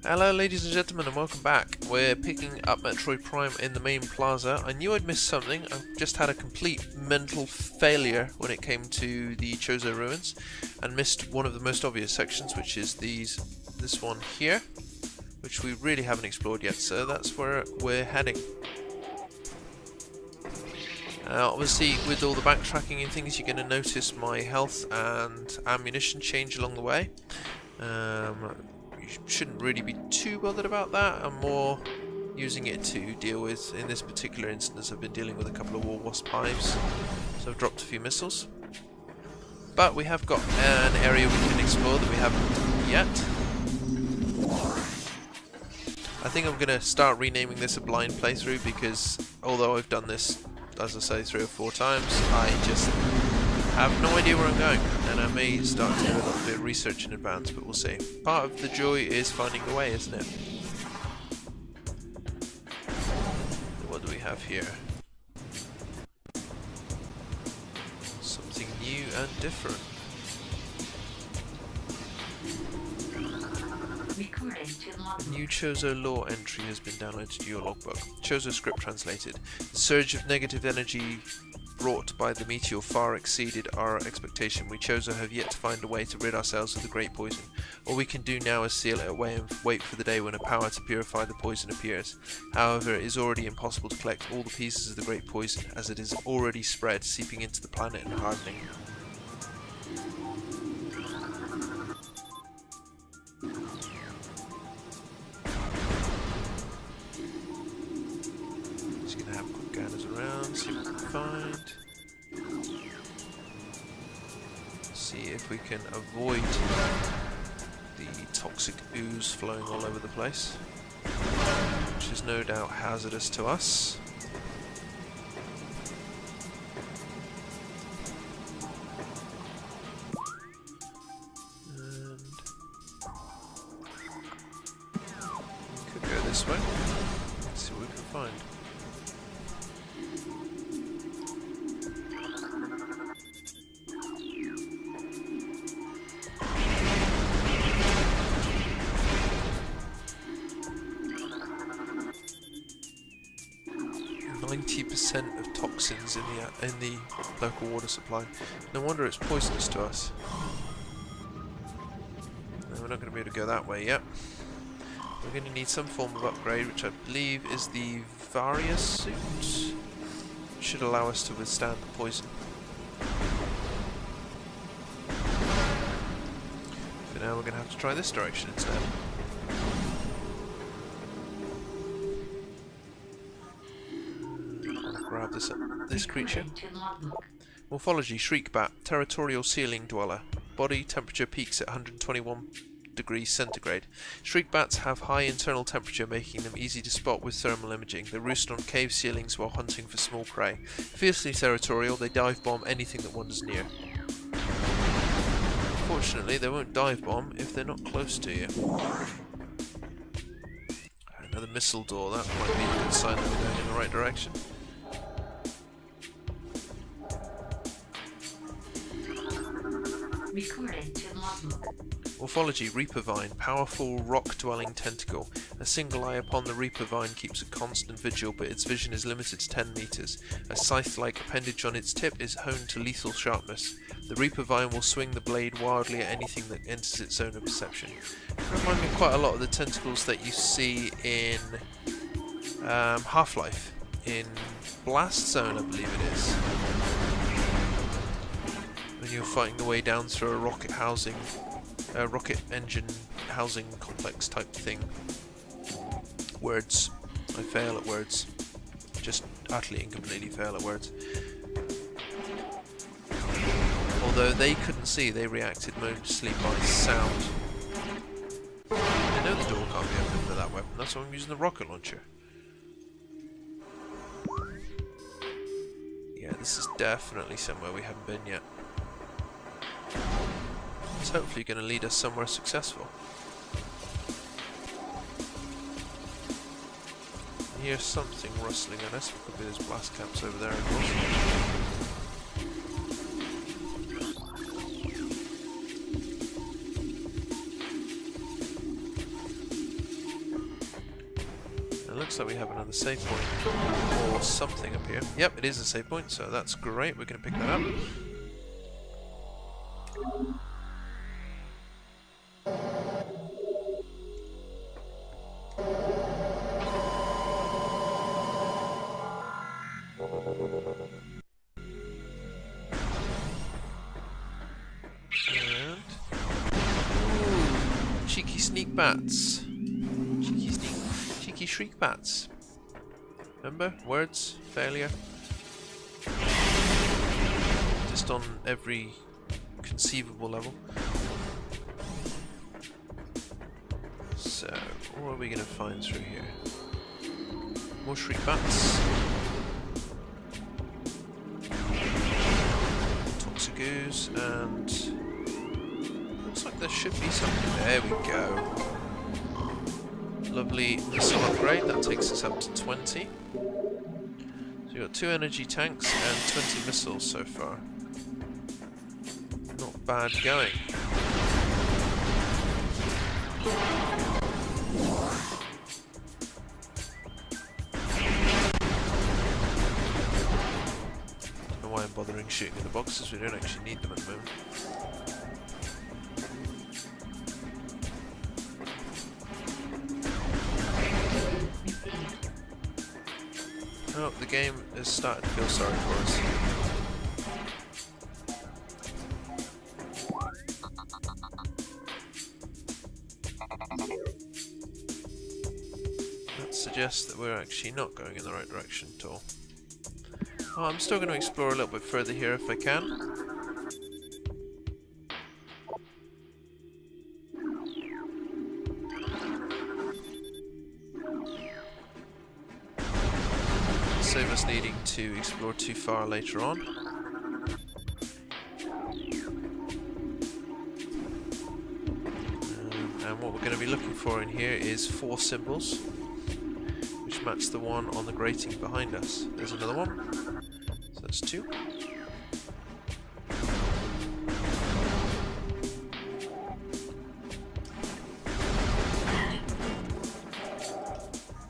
Hello ladies and gentlemen and welcome back. We're picking up Metroid Prime in the main plaza. I knew I'd missed something. I've just had a complete mental failure when it came to the Chozo Ruins and missed one of the most obvious sections, which is this one here, which we really haven't explored yet, so that's where we're heading. Obviously with all the backtracking and things, you're going to notice my health and ammunition change along the way. You shouldn't really be too bothered about that. I'm more using it to deal with, in this particular instance, I've been dealing with a couple of war wasp hives, so I've dropped a few missiles. But we have got an area we can explore that we haven't yet. I think I'm going to start renaming this a blind playthrough because although I've done this, as I say, 3 or 4 times, I just have no idea where I'm going, and I may start to do a little bit of research in advance, but we'll see. Part of the joy is finding the way, isn't it? What do we have here? Something new and different. A new Chozo lore entry has been downloaded to your logbook. Chozo script translated. The surge of negative energy brought by the meteor far exceeded our expectation. We Chozo have yet to find a way to rid ourselves of the great poison. All we can do now is seal it away and wait for the day when a power to purify the poison appears. However, it is already impossible to collect all the pieces of the great poison, as it is already spread, seeping into the planet and hardening. Just gonna have quick gathers around, see what we can find. See if we can avoid the toxic ooze flowing all over the place, which is no doubt hazardous to us. And we could go this way. Let's see what we can find. 90% of toxins in the local water supply. No wonder it's poisonous to us. No, we're not going to be able to go that way yet. We're going to need some form of upgrade, which I believe is the Varia suit. Which should allow us to withstand the poison. For now, we're going to have to try this direction instead. Grab this creature. Morphology: Shriekbat, territorial ceiling dweller. Body temperature peaks at 121 degrees centigrade. Shriekbats have high internal temperature, making them easy to spot with thermal imaging. They roost on cave ceilings while hunting for small prey. Fiercely territorial, they dive bomb anything that wanders near. Fortunately, they won't dive bomb if they're not close to you. Another missile door, that might be a good sign that we're going in the right direction. Recorded to logbook. Morphology: Reaper Vine, powerful rock-dwelling tentacle. A single eye upon the Reaper Vine keeps a constant vigil, but its vision is limited to 10 meters. A scythe-like appendage on its tip is honed to lethal sharpness. The Reaper Vine will swing the blade wildly at anything that enters its zone of perception. It reminds me quite a lot of the tentacles that you see in Half-Life. In Blast Zone, I believe it is. When you're fighting the way down through a rocket engine housing complex type thing. Words. I fail at words. Just utterly and completely fail at words. Although they couldn't see, they reacted mostly by sound. I know the door can't be opened with that weapon, that's why I'm using the rocket launcher. Yeah, this is definitely somewhere we haven't been yet. It's hopefully going to lead us somewhere successful. I hear something rustling at us. Could be those blast camps over there, of course. looks like we have another save point or something up here. Yep, it is a save point, so that's great. We're going to pick that up. And cheeky sneak bats. Cheeky shriek bats. Remember? Words, failure. Just on every conceivable level. So, what are we going to find through here? More shriek bats. Toxigoos, and looks like there should be something. There we go. Lovely missile upgrade, that takes us up to 20. So you've got 2 energy tanks and 20 missiles so far. Not bad going. Don't know why I'm bothering shooting in the boxes, we don't actually need them at the moment. Oh, the game has started to feel sorry for us. That suggests that we're actually not going in the right direction at all. Oh, I'm still going to explore a little bit further here if I can. Save us needing to explore too far later on. And what we're going to be looking for in here is 4 symbols, which match the one on the grating behind us. There's another one, so that's 2.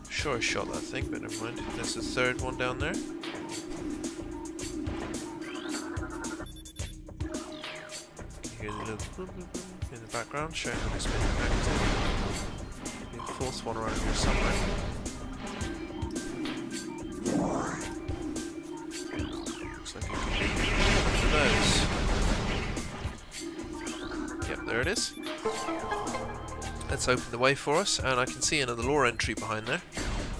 Sure I shot that thing, but never mind. There's the 3rd one down there. You hear the little boom, boom, boom in the background showing that it's been active. The 4th one around here somewhere. Looks like it could be one of those. Yep, there it is. Let's open the way for us, and I can see another lore entry behind there.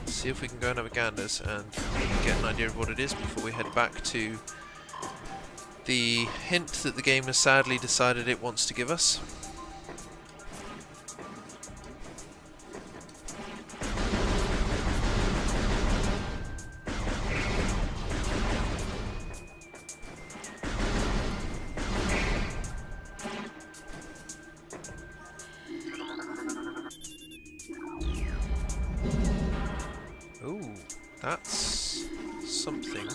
See if we can go and have a ganders and get an idea of what it is before we head back to the hint that the game has sadly decided it wants to give us. Ooh, that's something.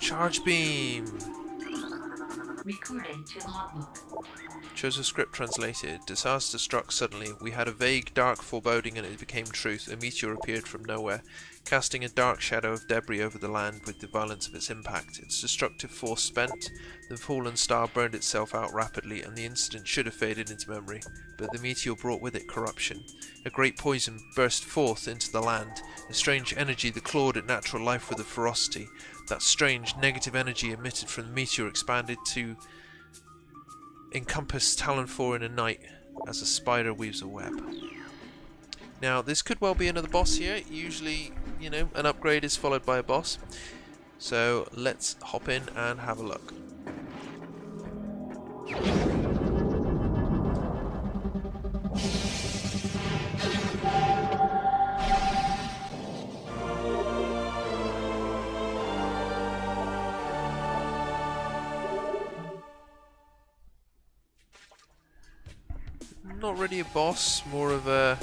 Charge beam! Recording to logbook. Chozo script translated. Disaster struck suddenly. We had a vague, dark foreboding and it became truth. A meteor appeared from nowhere, casting a dark shadow of debris over the land with the violence of its impact. Its destructive force spent, the fallen star burned itself out rapidly, and the incident should have faded into memory. But the meteor brought with it corruption. A great poison burst forth into the land, a strange energy that clawed at natural life with a ferocity. That strange, negative energy emitted from the meteor expanded to encompass Talon 4 in a night, as a spider weaves a web. Now, this could well be another boss here. Usually, you know, an upgrade is followed by a boss. So, let's hop in and have a look. Not really a boss, more of a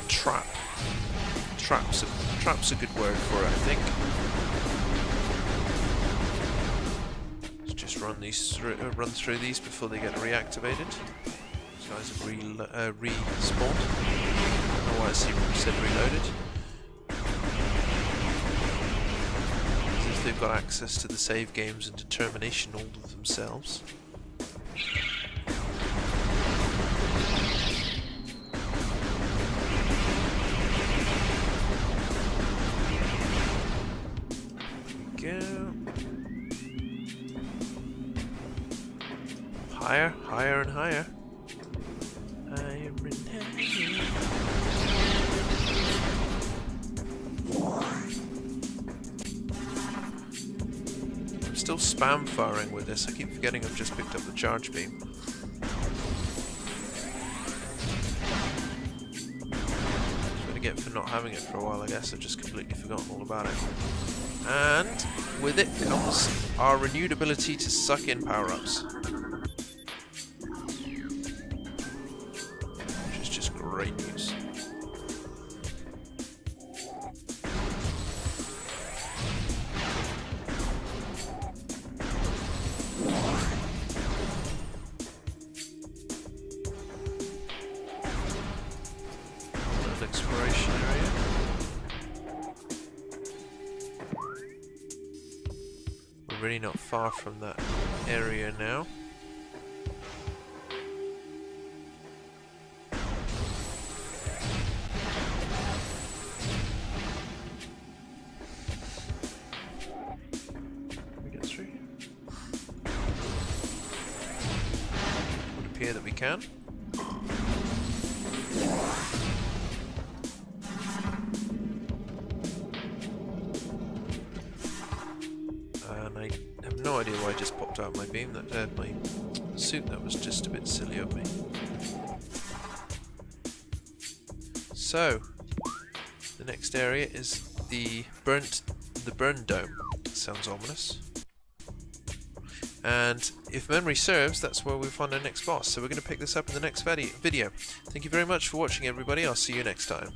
trap. Trap's a good word for it, I think. Let's just run through these before they get reactivated. These guys have respawned. know why it said reloaded. As if they've got access to the save games and determination all of themselves. Higher, higher and higher. Higher and higher. I'm still spam firing with this. I keep forgetting I've just picked up the charge beam. That's what I get for not having it for a while, I guess. I've just completely forgotten all about it. And with it comes our renewed ability to suck in power-ups. Great news. An exploration area. We're really not far from that area now. That we can. And I have no idea why I just popped out my beam, that my suit. That was just a bit silly of me. So the next area is the burn dome. Sounds ominous. And if memory serves, that's where we find our next boss. So we're going to pick this up in the next video. Thank you very much for watching, everybody. I'll see you next time.